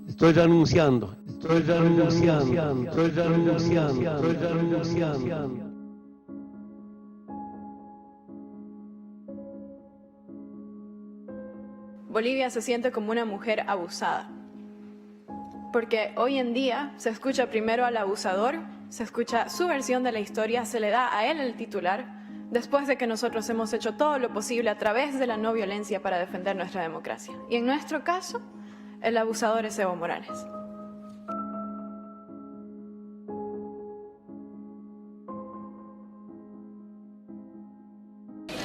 Estoy renunciando, estoy renunciando, estoy renunciando, estoy renunciando. Bolivia se siente como una mujer abusada. Porque hoy en día se escucha primero al abusador, se escucha su versión de la historia, se le da a él el titular, después de que nosotros hemos hecho todo lo posible a través de la no violencia para defender nuestra democracia. Y en nuestro caso, el abusador es Evo Morales.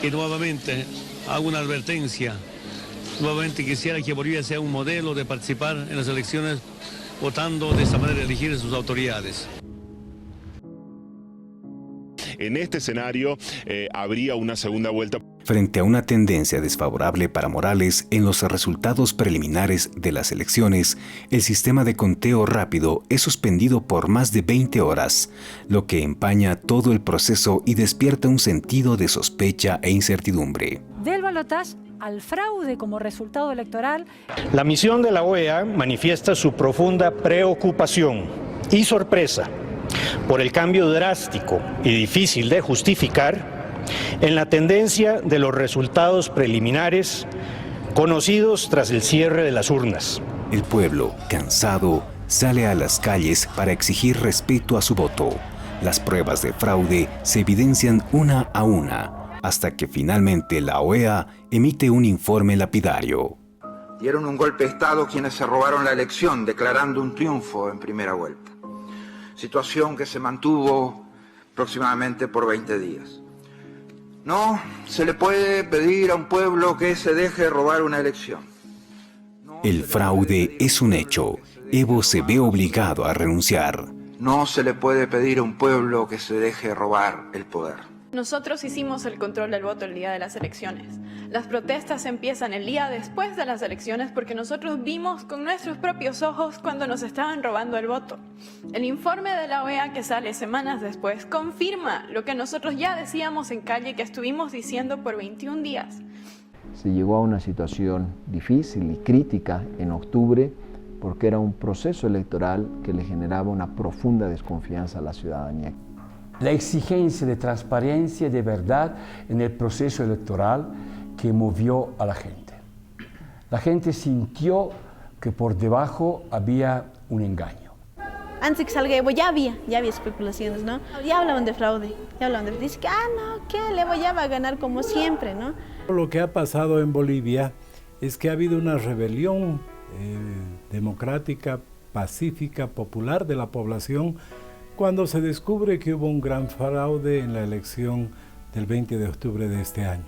Y nuevamente hago una advertencia. Nuevamente quisiera que Bolivia sea un modelo de participar en las elecciones votando de esta manera, elegir sus autoridades. En este escenario habría una segunda vuelta. Frente a una tendencia desfavorable para Morales en los resultados preliminares de las elecciones, el sistema de conteo rápido es suspendido por más de 20 horas, lo que empaña todo el proceso y despierta un sentido de sospecha e incertidumbre. Del balotaje al fraude como resultado electoral. La misión de la OEA manifiesta su profunda preocupación y sorpresa por el cambio drástico y difícil de justificar en la tendencia de los resultados preliminares conocidos tras el cierre de las urnas. El pueblo, cansado, sale a las calles para exigir respeto a su voto. Las pruebas de fraude se evidencian una a una, hasta que finalmente la OEA emite un informe lapidario. Dieron un golpe de Estado quienes se robaron la elección, declarando un triunfo en primera vuelta. Situación que se mantuvo aproximadamente por 20 días. No se le puede pedir a un pueblo que se deje robar una elección. El fraude es un hecho. Evo se ve obligado a renunciar. No se le puede pedir a un pueblo que se deje robar el poder. Nosotros hicimos el control del voto el día de las elecciones. Las protestas empiezan el día después de las elecciones porque nosotros vimos con nuestros propios ojos cuando nos estaban robando el voto. El informe de la OEA que sale semanas después confirma lo que nosotros ya decíamos en calle que estuvimos diciendo por 21 días. Se llegó a una situación difícil y crítica en octubre porque era un proceso electoral que le generaba una profunda desconfianza a la ciudadanía. La exigencia de transparencia y de verdad en el proceso electoral que movió a la gente. La gente sintió que por debajo había un engaño. Antes de que salga Evo ya había especulaciones, ¿no? Ya hablaban de fraude, dice que, no, que el Evo ya va a ganar como siempre, ¿no? Lo que ha pasado en Bolivia es que ha habido una rebelión democrática, pacífica, popular de la población cuando se descubre que hubo un gran fraude en la elección del 20 de octubre de este año.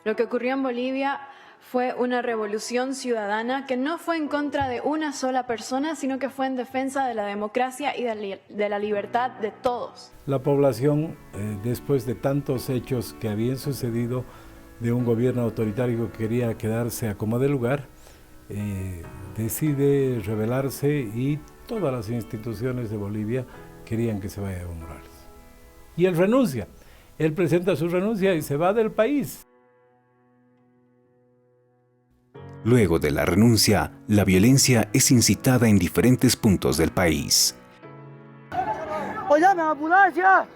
Lo que ocurrió en Bolivia fue una revolución ciudadana que no fue en contra de una sola persona, sino que fue en defensa de la democracia y de la libertad de todos. La población, después de tantos hechos que habían sucedido de un gobierno autoritario que quería quedarse a como de lugar, decide rebelarse y todas las instituciones de Bolivia querían que se vaya Evo Morales. Y él renuncia, él presenta su renuncia y se va del país. Luego de la renuncia, la violencia es incitada en diferentes puntos del país. ¡Llame a la ambulancia!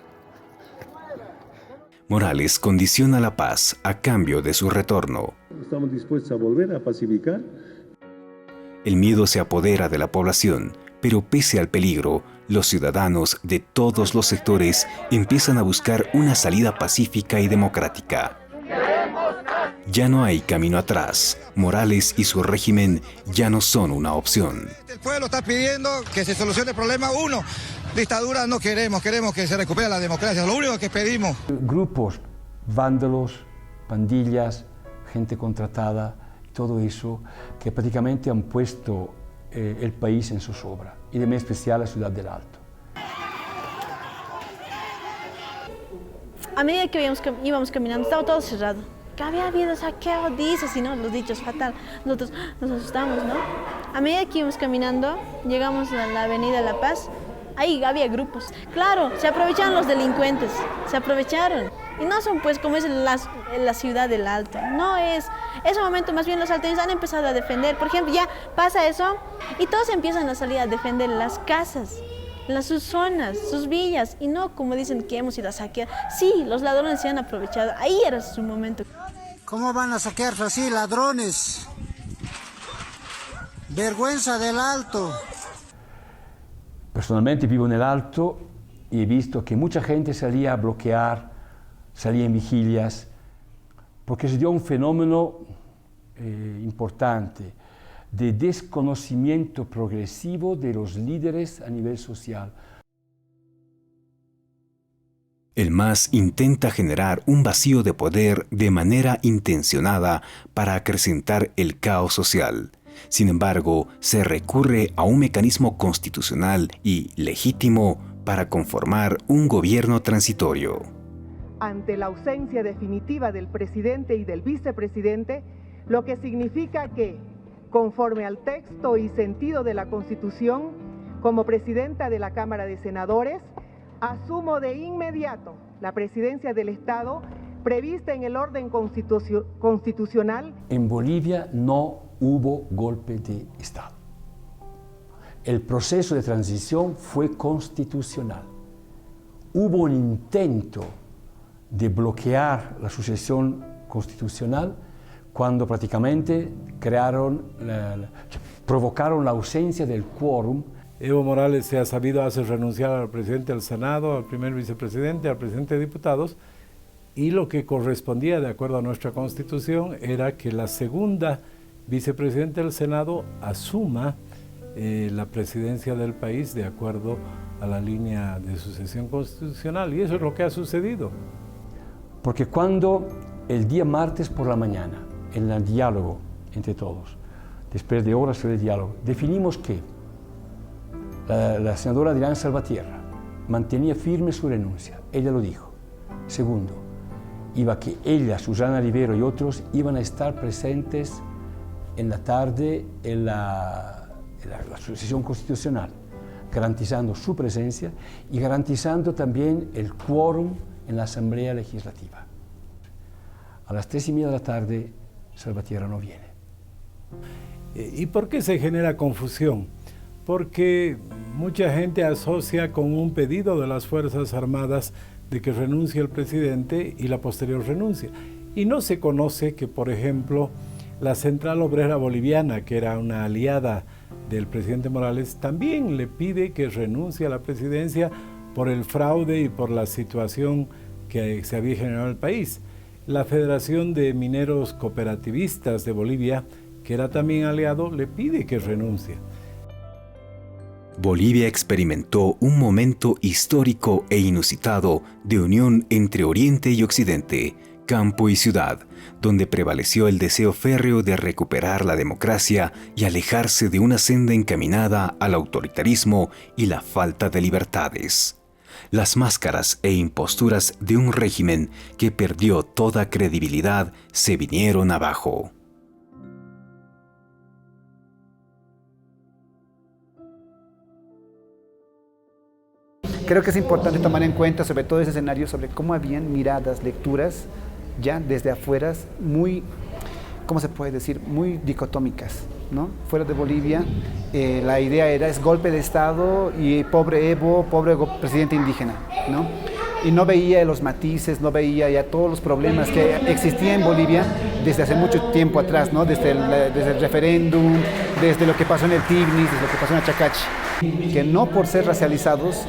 Morales condiciona la paz a cambio de su retorno. Estamos dispuestos a volver a pacificar. El miedo se apodera de la población, pero pese al peligro, los ciudadanos de todos los sectores empiezan a buscar una salida pacífica y democrática. Ya no hay camino atrás. Morales y su régimen ya no son una opción. El pueblo está pidiendo que se solucione el problema. Uno, dictadura no queremos que se recupere la democracia. Lo único que pedimos. Grupos, vándalos, pandillas, gente contratada, todo eso que prácticamente han puesto el país en zozobra, y de manera especial la ciudad del Alto. A medida que íbamos caminando, estaba todo cerrado. Que había habido saqueo, dices, y no, los dichos fatal. Nosotros nos asustamos, ¿no? A medida que íbamos caminando, llegamos a la avenida La Paz. Ahí había grupos. Claro, se aprovecharon los delincuentes, se aprovecharon. Y no son pues como es la ciudad del Alto, no es. Ese momento más bien los alteños han empezado a defender. Por ejemplo, ya pasa eso y todos empiezan a salir a defender las casas, sus zonas, sus villas, y no como dicen que hemos ido a saquear. Sí, los ladrones se han aprovechado, ahí era su momento. ¿Cómo van a saquear así, ladrones? Vergüenza del Alto. Personalmente vivo en el Alto y he visto que mucha gente salía a bloquear, salía en vigilias, porque se dio un fenómeno importante de desconocimiento progresivo de los líderes a nivel social. El MAS intenta generar un vacío de poder de manera intencionada para acrecentar el caos social. Sin embargo, se recurre a un mecanismo constitucional y legítimo para conformar un gobierno transitorio. Ante la ausencia definitiva del presidente y del vicepresidente, lo que significa que, conforme al texto y sentido de la Constitución, como presidenta de la Cámara de Senadores, asumo de inmediato la presidencia del Estado prevista en el orden constitucional. En Bolivia no hubo golpe de Estado. El proceso de transición fue constitucional. Hubo un intento de bloquear la sucesión constitucional cuando prácticamente provocaron la ausencia del quórum. Evo Morales se ha sabido hacer renunciar al presidente del Senado, al primer vicepresidente, al presidente de diputados, y lo que correspondía, de acuerdo a nuestra Constitución, era que la segunda vicepresidenta del Senado asuma la presidencia del país de acuerdo a la línea de sucesión constitucional, y eso es lo que ha sucedido. Porque cuando el día martes por la mañana, en el diálogo entre todos, después de horas de diálogo, definimos que la senadora Adriana Salvatierra mantenía firme su renuncia, ella lo dijo. Segundo, iba que ella, Susana Rivero y otros iban a estar presentes en la tarde en la sucesión constitucional, garantizando su presencia y garantizando también el quórum en la Asamblea Legislativa. A las 3:30 de la tarde, Salvatierra no viene. ¿Y por qué se genera confusión? Porque mucha gente asocia con un pedido de las Fuerzas Armadas de que renuncie el presidente y la posterior renuncia. Y no se conoce que, por ejemplo, la Central Obrera Boliviana, que era una aliada del presidente Morales, también le pide que renuncie a la presidencia por el fraude y por la situación que se había generado en el país. La Federación de Mineros Cooperativistas de Bolivia, que era también aliado, le pide que renuncie. Bolivia experimentó un momento histórico e inusitado de unión entre Oriente y Occidente, campo y ciudad, donde prevaleció el deseo férreo de recuperar la democracia y alejarse de una senda encaminada al autoritarismo y la falta de libertades. Las máscaras e imposturas de un régimen que perdió toda credibilidad se vinieron abajo. Creo que es importante tomar en cuenta sobre todo ese escenario, sobre cómo habían miradas, lecturas, ya desde afuera, muy, ¿cómo se puede decir?, muy dicotómicas, ¿no? Fuera de Bolivia, la idea era, es golpe de Estado y pobre Evo, pobre presidente indígena, ¿no? Y no veía los matices, no veía ya todos los problemas que existían en Bolivia desde hace mucho tiempo atrás, ¿no? Desde el referéndum, desde lo que pasó en el Tignis, desde lo que pasó en Achacachi, que no por ser racializados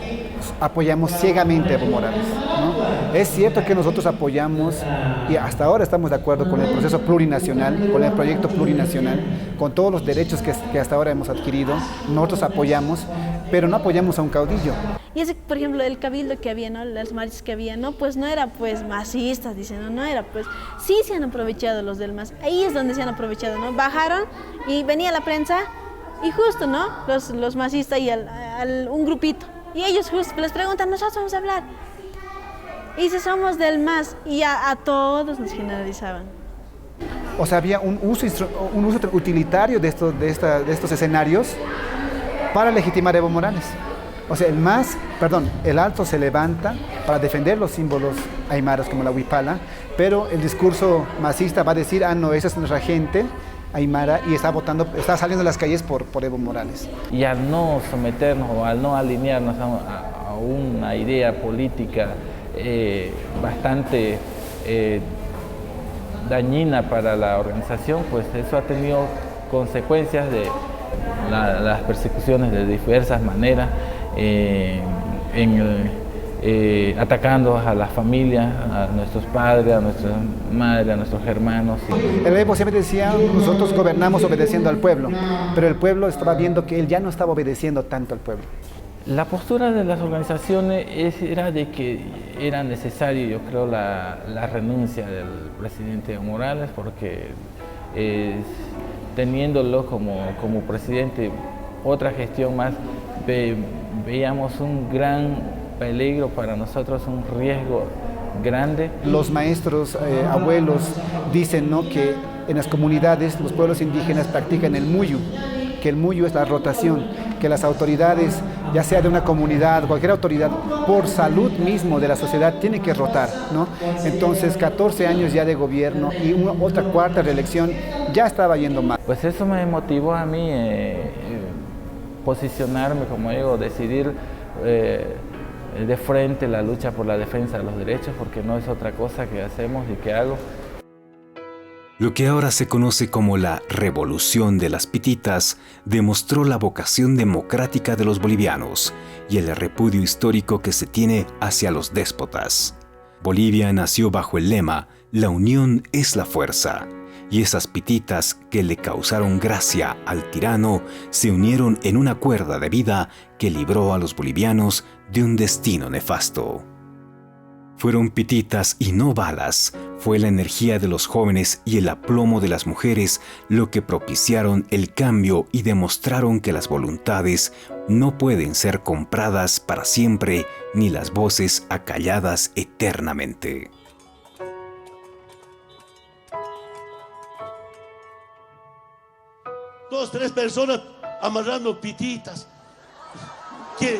apoyamos ciegamente a Evo Morales, ¿no? Es cierto que nosotros apoyamos y hasta ahora estamos de acuerdo con el proceso plurinacional, con el proyecto plurinacional, con todos los derechos que hasta ahora hemos adquirido, nosotros apoyamos, pero no apoyamos a un caudillo. Y ese, por ejemplo, el cabildo que había, ¿no? Las marchas que había, ¿no? Pues no era pues masistas, dicen, no era pues, sí se han aprovechado los del MAS, ahí es donde se han aprovechado, ¿no? Bajaron y venía la prensa y justo, ¿no? Los masistas y un grupito. Y ellos justo les preguntan, nosotros vamos a hablar. Y dice, somos del MAS. Y a todos nos generalizaban. O sea, había un uso utilitario de estos escenarios para legitimar a Evo Morales. O sea, el Alto se levanta para defender los símbolos aymaras como la huipala, pero el discurso masista va a decir, ah, no, esa es nuestra gente aymara y está saliendo a las calles por Evo Morales. Y al no someternos o al no alinearnos a una idea política bastante dañina para la organización, pues eso ha tenido consecuencias de las persecuciones de diversas maneras, atacando a las familias, a nuestros padres, a nuestras madres, a nuestros hermanos. El Evo siempre decía, nosotros gobernamos obedeciendo al pueblo, pero el pueblo estaba viendo que él ya no estaba obedeciendo tanto al pueblo. La postura de las organizaciones era de que era necesario, yo creo, la renuncia del presidente Evo Morales, porque teniéndolo como presidente, otra gestión más, veíamos un gran peligro para nosotros, un riesgo grande. Los maestros, abuelos, dicen, ¿no?, que en las comunidades los pueblos indígenas practican el muyu, que el muyu es la rotación, que las autoridades, ya sea de una comunidad, cualquier autoridad, por salud mismo de la sociedad, tiene que rotar, ¿no? Entonces, 14 años ya de gobierno y otra cuarta reelección, ya estaba yendo mal. Pues eso me motivó a mí posicionarme, como digo, decidir de frente la lucha por la defensa de los derechos, porque no es otra cosa que hacemos y que hago. Lo que ahora se conoce como la Revolución de las Pititas demostró la vocación democrática de los bolivianos y el repudio histórico que se tiene hacia los déspotas. Bolivia nació bajo el lema «La unión es la fuerza», y esas pititas que le causaron gracia al tirano se unieron en una cuerda de vida que libró a los bolivianos de un destino nefasto. Fueron pititas y no balas, fue la energía de los jóvenes y el aplomo de las mujeres lo que propiciaron el cambio y demostraron que las voluntades no pueden ser compradas para siempre ni las voces acalladas eternamente. Dos, tres personas amarrando pititas,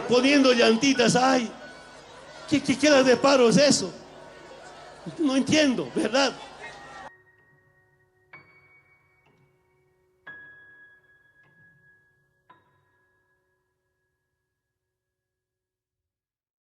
poniendo llantitas, ay. ¿Qué clase de paro es eso? No entiendo, ¿verdad?